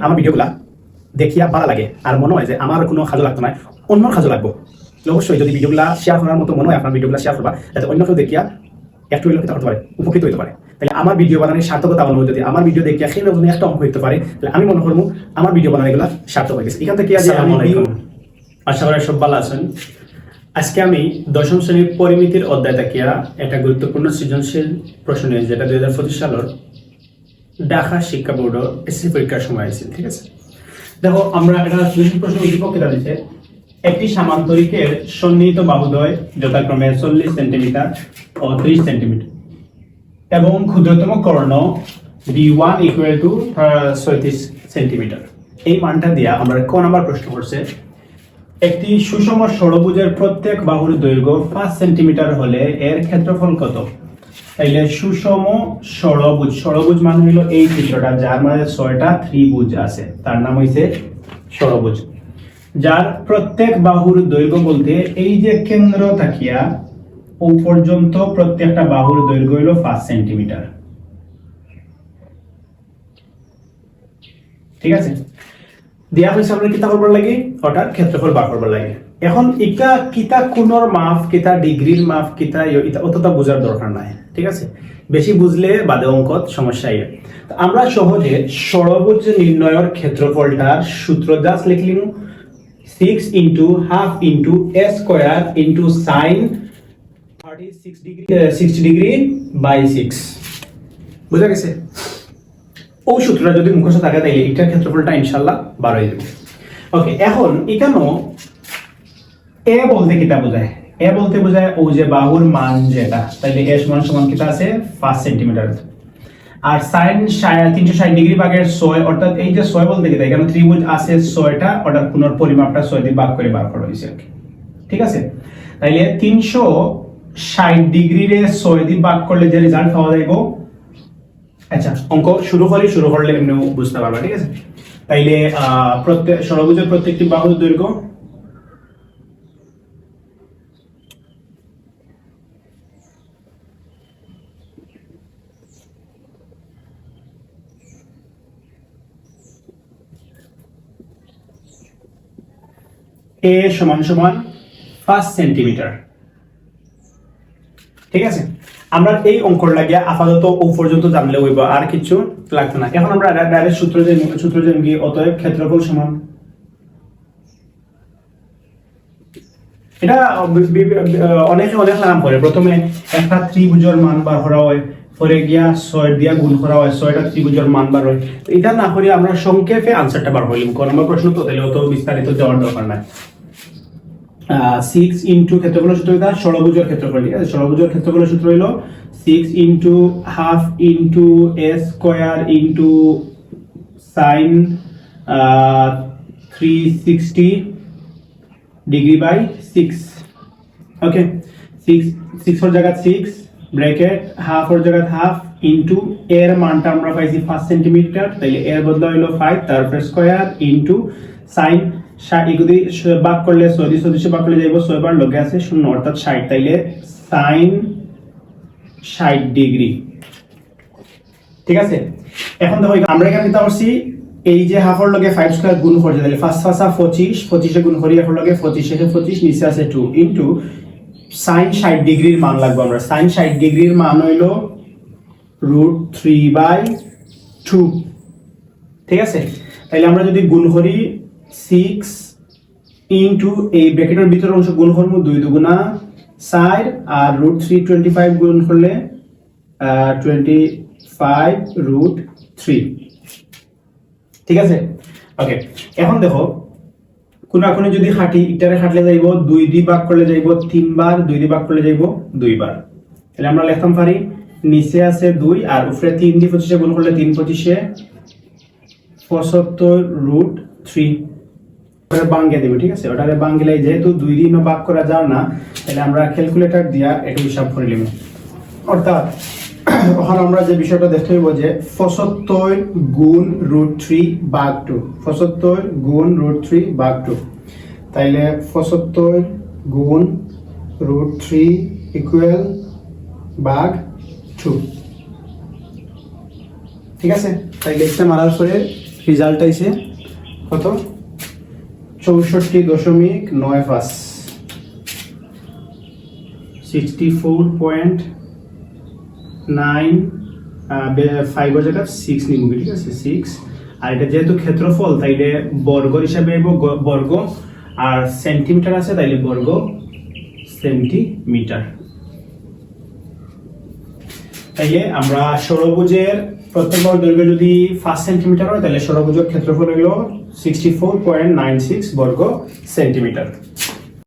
আমার ভিডিওগুলা দেখিয়া ভালো লাগে আর মনে হয় যে আমার কোনো কাজও লাগতো না, অন্যর কাজও লাগবো, অবশ্যই যদি ভিডিওগুলা শেয়ার করার মতো মনে হয় আপনার ভিডিওগুলা শেয়ার করবা, যাতে অন্য কেউ দেখিয়া একটু হইলেও করতে পারে, উপকৃত হতে পারে। তাহলে আমার ভিডিও বানানোর সার্থকতা অনুযায়ী যদি আমার ভিডিও দেখিয়া সেই লোকজন একটা অঙ্ক হইতে পারে, তাহলে আমি মনে করবো আমার ভিডিও বানানো এগুলা সার্থক হয়ে গেছে। এখান থেকে আশা করি সব ভালো আছেন। আজকে আমি দশম শ্রেণীর পরিমিতির অধ্যায় থাকিয়া একটা গুরুত্বপূর্ণ সৃজনশীল প্রশ্ন নিয়ে, যেটা 2025 সালের ঢাকা শিক্ষা বোর্ডের এসএসসি পরীক্ষার সময় আছে। ঠিক আছে, দেখো আমরা একটা সৃজনশীল প্রশ্ন উদ্দীপকে দিয়েছে, একটি সামান্তরিকের সন্নিহিত বাহুদ্বয় যথাক্রমে 40 সেন্টিমিটার ও 30 সেন্টিমিটার এবং ক্ষুদ্রতম কর্ণ B1 ইকুয়াল টু 36 সেন্টিমিটার। এই মানটা দিয়া আমরা ক নাম্বার প্রশ্ন করছে, একটি সুষম ষড়ভুজের প্রত্যেক বাহুর দৈর্ঘ্য 5 সেন্টিমিটার হলে এর ক্ষেত্রফল কত? তাইলে সুষম ষড়ভুজ, ষড়ভুজ মানে হলো এই চিত্রটা যার মধ্যে 6টা ত্রিভুজ আছে, তার নাম হইছে ষড়ভুজ। যার প্রত্যেক বাহুর দৈর্ঘ্য বলতে এই যে কেন্দ্র থাকিয়া ও পর্যন্ত প্রত্যেকটা বাহুর দৈর্ঘ্য হলো 5 সেন্টিমিটার। ঠিক আছে, দেয়া হয়েছে আমরা কিতা করবার লাগে, ওটার ক্ষেত্রফল বার করবার লাগে। এখন এটা কিতা কোণর মাপ, কিতা ডিগ্রির মাপ, কিতা অতটা বোঝার দরকার নাই। ঠিক আছে, বেশি বুঝলে বাদে অঙ্কত সমস্যা আইবে। আমরা সহজে ষড়ভুজ নির্ণয়ের ক্ষেত্রফলটার সূত্র জাস্ট লিখলিম 6 into half into a square into sine 60 degree by 6। বুঝা গেছে? ও সূত্রটা যদি মুখস্থ থাকে তাইলে এটার ক্ষেত্রফলটা ইনশাআল্লাহ 12 হয়ে যাবে। ওকে, এখন এখানেও এ বলতে কিটা বোঝায়? এ বলতে বোঝায় ও যে বাহুর মান যেটা, তাইলে এ সমান সমান কিটা আছে 5 সেন্টিমিটার। আর সাইন 360 ডিগ্রি ভাগের 6, অর্থাৎ এই যে 6 বলতে কিটা, এখানে ত্রিভুজ আছে 6টা, ওটার কোণের পরিমাপটা 6 দিয়ে ভাগ করে বার করা হয়েছে। ঠিক আছে, তাইলে 360 ডিগ্রি রে 6 দিয়ে ভাগ করলে যে রেজাল্ট পাওয়া যাইব। আচ্ছা, অঙ্ক শুরু করলে এমনি বুঝতে পারবা। ঠিক আছে, তাইলে প্রত্যেক ষড়ভুজের প্রত্যেকটি বাহুর দৈর্ঘ্য এ সমান সমান 5 সেন্টিমিটার। ঠিক আছে, আমরা এই অঙ্কর লাগিয়া আপাতত ও পর্যন্ত জানলে হইব, আর কিছু লাগবে না। এখন আমরা ডাইরেক্ট সূত্র জানি, অতএব ক্ষেত্রফল সমান, এটা অনেক নাম করে। প্রথমে একটা ত্রিভুজের মান বার করা হয়, পরে গিয়া 6 দিয়া গুণ করা হয়, 6টা ত্রিভুজের মান বার হয়। এটা না করি আমরা সংক্ষেপে আনসারটা বার হইলাম। কোন নম্বর প্রশ্ন তো তাহলে অত বিস্তারিত যাওয়ার দরকার নাই। 6 ইন্টু ক্ষেত্রফলের সূত্র এটা ষড়ভুজের ক্ষেত্রফল। ঠিক আছে, ষড়ভুজের ক্ষেত্রফলের সূত্র হলো 6 into half into a square into sine 360 degree by 6। Okay, 6 এর জায়গা 6 ব্র্যাকেট, হাফ এর জায়গা হাফ ইন্টু এর মানটা আমরা পাইছি 5 সেন্টিমিটার, তাইলে এর বদলা হলো 5, তারপর স্কয়ার ইন্টু সাইন 60 ভাগ করলে 6 ভাগ করলে যাইব 6 বার লগে আছে 0, অর্থাৎ 60, তাইলে সাইন 60 ডিগ্রি। ঠিক আছে, এখন দেখো আমরা এখানে কি করছি, এই যে হাফের লগে 5 স্কয়ার গুণ করতে, তাহলে 5 5 25, 25 এ গুণ করি, এখন লগে 25 এ 25 নিচে আছে 2 ইনটু sin 60 ডিগ্রির মান লাগবে। আমরা sin 60 ডিগ্রির মান হইলো √3/2। ঠিক আছে, তাহলে আমরা যদি গুণ করি 6 ইনটু এই ব্র্যাকেটের ভিতরের অংশ গুণ করব 2 দুগুণা 4, আর √3 25 গুণ করলে 25√3। ঠিক আছে, ওকে। এখন দেখো কোনাকুনি যদি খাটি, ইটারে খাটলে যাইব 2 দিয়ে ভাগ করলে যাইব 3 বার, 2 দিয়ে ভাগ করলে যাইব 2 বার। তাহলে আমরা লিখতাম পারি নিচে আছে 2 আর উপরে 3 দিয়ে 25 গুণ করলে 3 25 75√3 ওটা বাঙ্গে দেব। ঠিক আছে, ওটারে বাঙ্গিলে যেহেতু 2 দিয়ে ভাগ করা যায় না, তাহলে আমরা ক্যালকুলেটর দিয়া এটা হিসাব করে নিব। অর্থাৎ এখন আমরা যে বিষয়টা দেখতে হইব যে 75 গুণ √3 ভাগ 2, 75 গুণ √3 ভাগ 2, তাইলে 75 গুণ √3 ইকুয়াল ভাগ 2। ঠিক আছে, তাইলে এটা মারার পরে রেজাল্ট আইছে কত 64.95 64.95 জায়গা 6 নিব ঠিক আছে 6 আর এটা যেহেতু ক্ষেত্রফল তাইলে বর্গ হিসাবে বর্গ আর সেন্টিমিটার আছে তাইলে বর্গ সেন্টিমিটার। তাইলে আমরা ষড়ভুজের প্রত্যেক বাহুর দৈর্ঘ্য যদি 5 সেন্টিমিটার হয় তাহলে ষড়ভুজের ক্ষেত্রফল হলো 64.96 বর্গ সেন্টিমিটার।